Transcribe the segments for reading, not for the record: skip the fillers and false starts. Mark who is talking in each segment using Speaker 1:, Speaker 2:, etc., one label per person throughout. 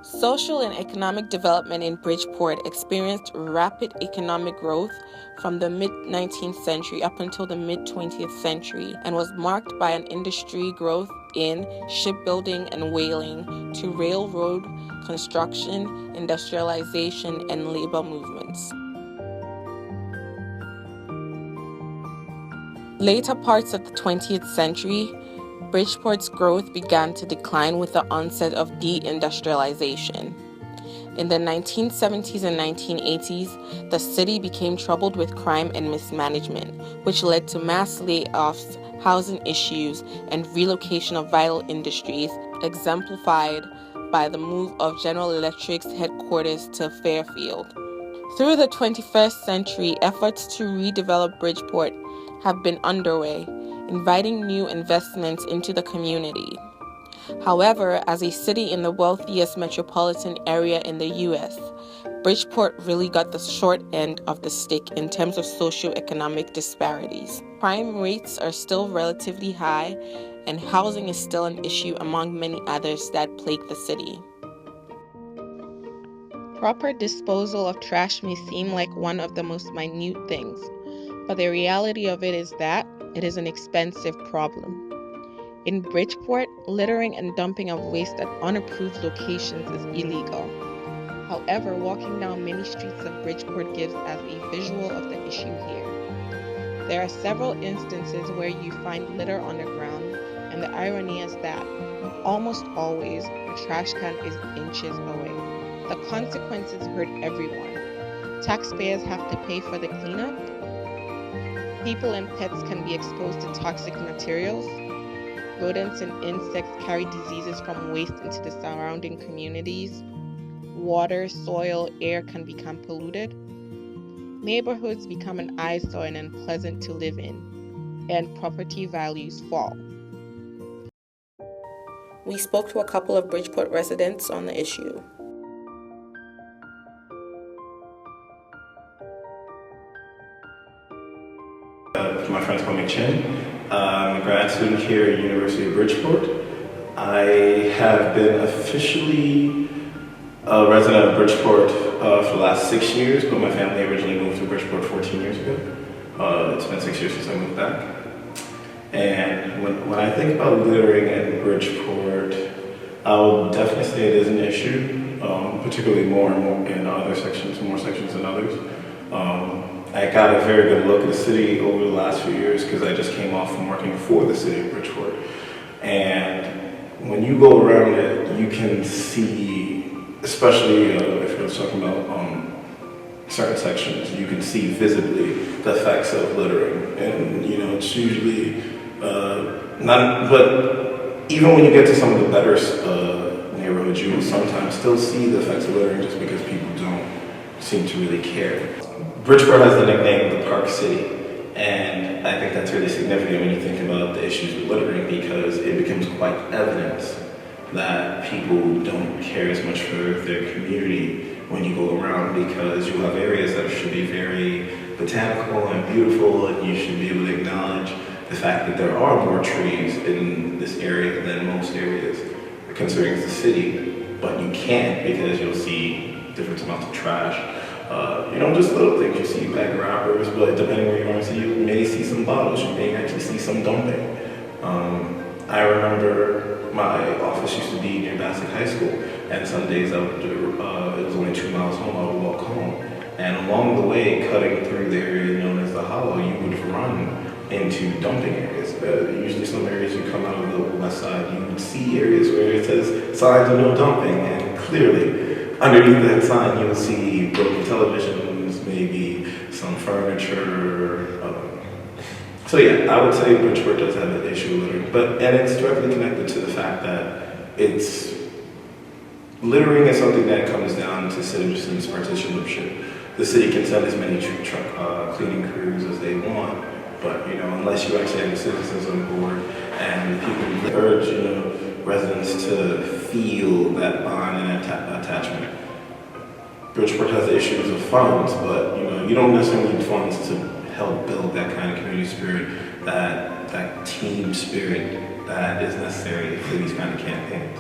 Speaker 1: Social and economic development in Bridgeport experienced rapid economic growth from the mid-19th century up until the mid-20th century and was marked by an industry growth in shipbuilding and whaling to railroad construction, industrialization, and labor movements. Later parts of the 20th century, Bridgeport's growth began to decline with the onset of deindustrialization. In the 1970s and 1980s, the city became troubled with crime and mismanagement, which led to mass layoffs, housing issues, and relocation of vital industries, exemplified by the move of General Electric's headquarters to Fairfield. Through the 21st century, efforts to redevelop Bridgeport have been underway, inviting new investments into the community. However, as a city in the wealthiest metropolitan area in the U.S., Bridgeport really got the short end of the stick in terms of socioeconomic disparities. Crime rates are still relatively high, and housing is still an issue among many others that plague the city. Proper disposal of trash may seem like one of the most minute things, but the reality of it is that it is an expensive problem. In Bridgeport, littering and dumping of waste at unapproved locations is illegal. However, walking down many streets of Bridgeport gives us a visual of the issue here. There are several instances where you find litter on the ground, and the irony is that almost always the trash can is inches away. The consequences hurt everyone. Taxpayers have to pay for the cleanup. People and pets can be exposed to toxic materials. Rodents and insects carry diseases from waste into the surrounding communities. Water, soil, air can become polluted. Neighborhoods become an eyesore and unpleasant to live in, and property values fall. We spoke to a couple of Bridgeport residents on the issue.
Speaker 2: My friend's call me Chin. I'm a grad student here at University of Bridgeport. I have been officially a resident of Bridgeport for the last 6 years, but my family originally moved to Bridgeport 14 years ago. It's been 6 years since I moved back. And when I think about littering in Bridgeport, I would definitely say it is an issue, particularly more and more in other sections, more sections than others. I got a very good look at the city over the last few years because I just came off from working for the city of Bridgeport. And when you go around it, you can see, especially if you're talking about certain sections, you can see visibly the effects of littering. And, it's usually not, but even when you get to some of the better neighborhoods, you will sometimes still see the effects of littering just because people don't seem to really care. Bridgeport has the nickname the Park City, and I think that's really significant when you think about the issues with littering because it becomes quite evident that people don't care as much for their community when you go around because you have areas that should be very botanical and beautiful, and you should be able to acknowledge the fact that there are more trees in this area than most areas, considering it's a city, but you can't because you'll see different amounts of trash. Just little things. You see bag wrappers, but depending where you are, so you may see some bottles. You may actually see some dumping. I remember my office used to be near Bassett High School, and some days I would it was only 2 miles home. I would walk home, and along the way, cutting through the area known as the Hollow, you would run into dumping areas. Usually, some areas you come out of the west side, you would see areas where it says signs of no dumping, and clearly. Underneath that sign, you'll see broken televisions, maybe some furniture. So yeah, I would say Bridgeport does have an issue with littering, and it's directly connected to the fact that littering is something that comes down to citizens' partisanship. The city can send as many truck cleaning crews as they want, but unless you actually have the citizens on board and people urge residents to feel that bond and attachment. Bridgeport has issues of funds, but you don't necessarily need funds to help build that kind of community spirit, that team spirit that is necessary for these kind of campaigns.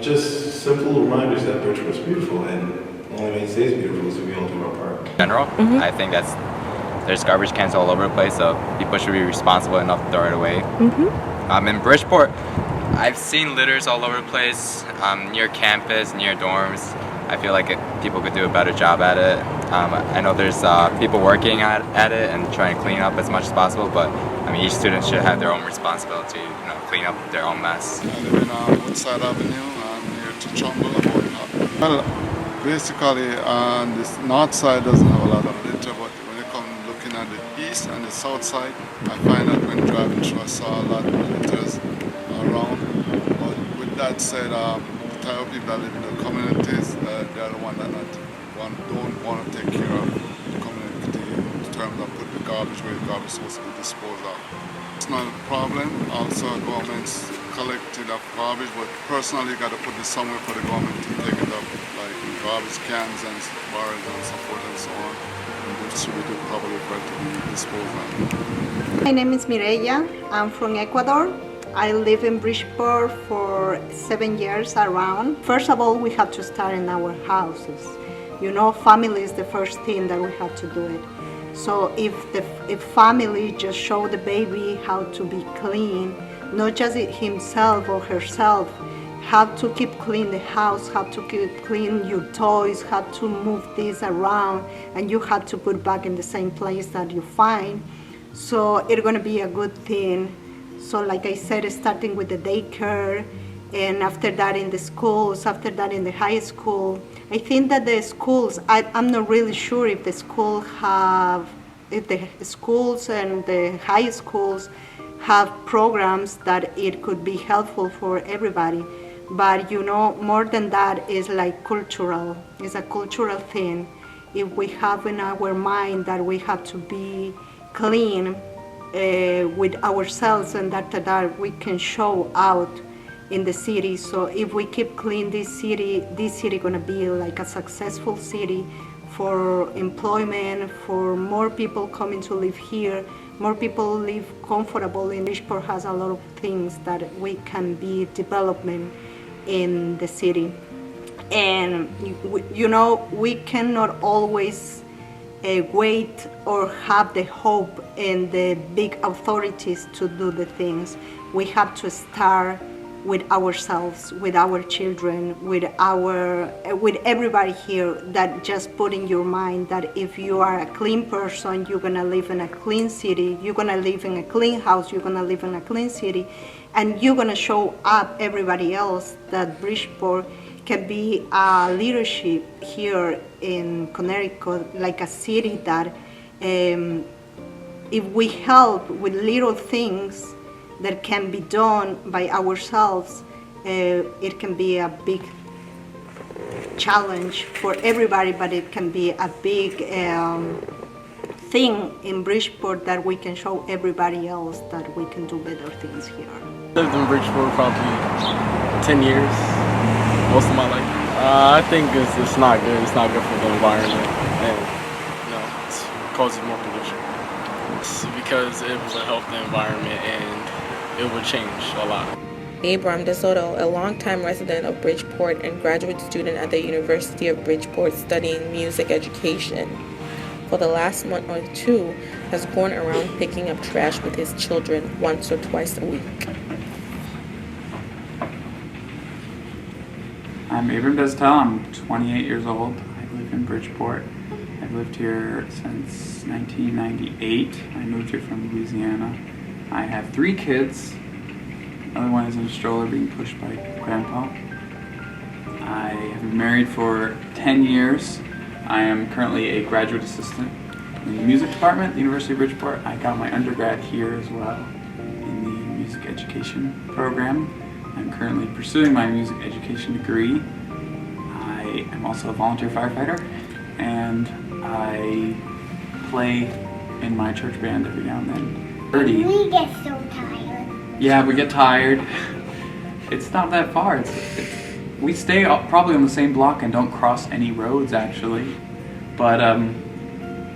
Speaker 2: Just simple reminders that Bridgeport's beautiful, and the only way it stays beautiful is if we all do our part.
Speaker 3: In general, I think there's garbage cans all over the place, so people should be responsible enough to throw it away. In Bridgeport, I've seen litters all over the place, near campus, near dorms. I feel like people could do a better job at it. I know there's people working at it and trying to clean up as much as possible, but I mean, each student should have their own responsibility, clean up their own mess.
Speaker 4: I live in Woodside Avenue, near to Trumbull. Well, basically, this north side doesn't have a lot of litter, but when you come looking at the east and the south side, I find that when driving through, I saw a lot of litters around. But with that said, the type of people that live in the communities, they're the one that don't want to take care of the community in terms of putting the garbage where the garbage is supposed to be disposed of. It's not a problem. Also, government's collected up garbage, but personally, you got to put this somewhere for the government to take it up, like garbage cans and barrels and so forth and so on, and distribute it properly for it to be disposed of.
Speaker 5: My name is Mireya. I'm from Ecuador. I live in Bridgeport for 7 years around. First of all, we have to start in our houses. Family is the first thing that we have to do it. So if family just show the baby how to be clean, not just himself or herself, how to keep clean the house, how to keep clean your toys, how to move this around, and you have to put back in the same place that you find. So it's gonna be a good thing. So like I said, starting with the daycare, and after that in the schools, after that in the high school. I think that the schools, I'm not really sure if the schools and the high schools have programs that it could be helpful for everybody. But more than that is like cultural, it's a cultural thing. If we have in our mind that we have to be clean with ourselves, and that we can show out in the city. So if we keep clean this city gonna be like a successful city for employment, for more people coming to live here, more people live comfortable. In Bridgeport has a lot of things that we can be development in the city. And we cannot always wait or have the hope in the big authorities to do the things. We have to start with ourselves, with our children, with everybody here, that just put in your mind that if you are a clean person, you're gonna live in a clean city, you're gonna live in a clean house, you're gonna live in a clean city, and you're gonna show up everybody else that Bridgeport can be a leadership here in Connecticut, like a city that if we help with little things that can be done by ourselves, it can be a big challenge for everybody, but it can be a big thing in Bridgeport that we can show everybody else that we can do better things here.
Speaker 6: I lived in Bridgeport probably 10 years, most of my life. I think it's not good. It's not good for the environment, and it causes more pollution. It's because it will help the environment and it will change a lot.
Speaker 1: Abram DeSoto, a longtime resident of Bridgeport and graduate student at the University of Bridgeport studying music education, for the last month or two has gone around picking up trash with his children once or twice a week.
Speaker 7: I'm Abram Destel. I'm 28 years old. I live in Bridgeport. I've lived here since 1998. I moved here from Louisiana. I have 3 kids. Another one is in a stroller being pushed by Grandpa. I have been married for 10 years. I am currently a graduate assistant in the music department at the University of Bridgeport. I got my undergrad here as well in the music education program. I'm currently pursuing my music education degree. I am also a volunteer firefighter, and I play in my church band every now and then.
Speaker 8: We get so tired.
Speaker 7: Yeah, we get tired. It's not that far. We stay probably on the same block and don't cross any roads actually. But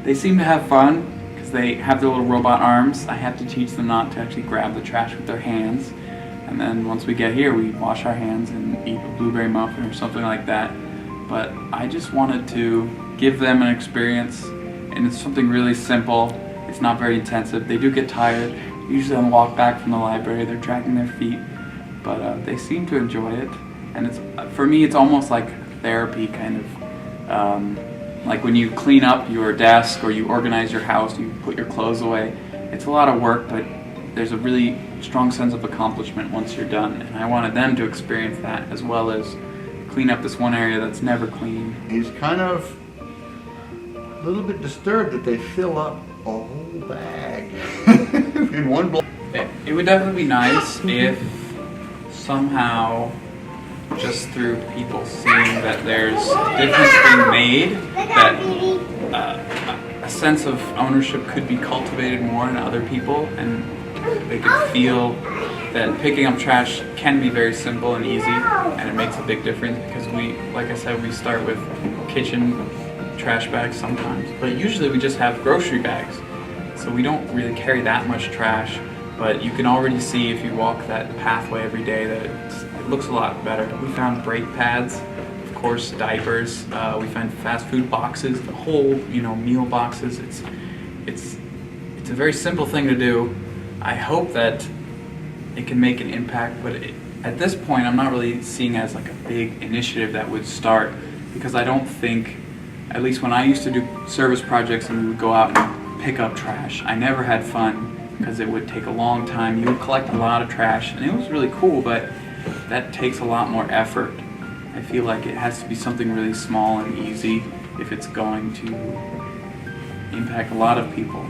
Speaker 7: they seem to have fun because they have their little robot arms. I have to teach them not to actually grab the trash with their hands. and then once we get here, we wash our hands and eat a blueberry muffin or something like that. But I just wanted to give them an experience, and it's something really simple. It's not very intensive. They do get tired. Usually on the walk back from the library, they're dragging their feet, but they seem to enjoy it. And it's, for me, it's almost like therapy, kind of. Like when you clean up your desk or you organize your house, you put your clothes away. It's a lot of work, but there's a really strong sense of accomplishment once you're done. And I wanted them to experience that, as well as clean up this one area that's never clean.
Speaker 9: He's kind of a little bit disturbed that they fill up a whole bag in one block.
Speaker 7: It would definitely be nice if somehow, just through people seeing that there's a difference being made, that a sense of ownership could be cultivated more in other people, and they could feel that picking up trash can be very simple and easy, and it makes a big difference, because we, like I said, we start with kitchen trash bags sometimes, but usually we just have grocery bags, so we don't really carry that much trash. But you can already see if you walk that pathway every day that it looks a lot better. We found brake pads, of course, diapers. We found fast food boxes, the whole, meal boxes. It's a very simple thing to do. I hope that it can make an impact, but at this point, I'm not really seeing it as like a big initiative that would start, because I don't think, at least when I used to do service projects and we would go out and pick up trash, I never had fun, because it would take a long time. You would collect a lot of trash, and it was really cool, but that takes a lot more effort. I feel like it has to be something really small and easy if it's going to impact a lot of people.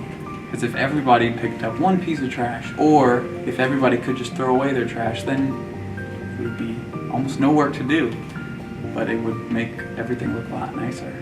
Speaker 7: Because if everybody picked up one piece of trash, or if everybody could just throw away their trash, then it would be almost no work to do, but it would make everything look a lot nicer.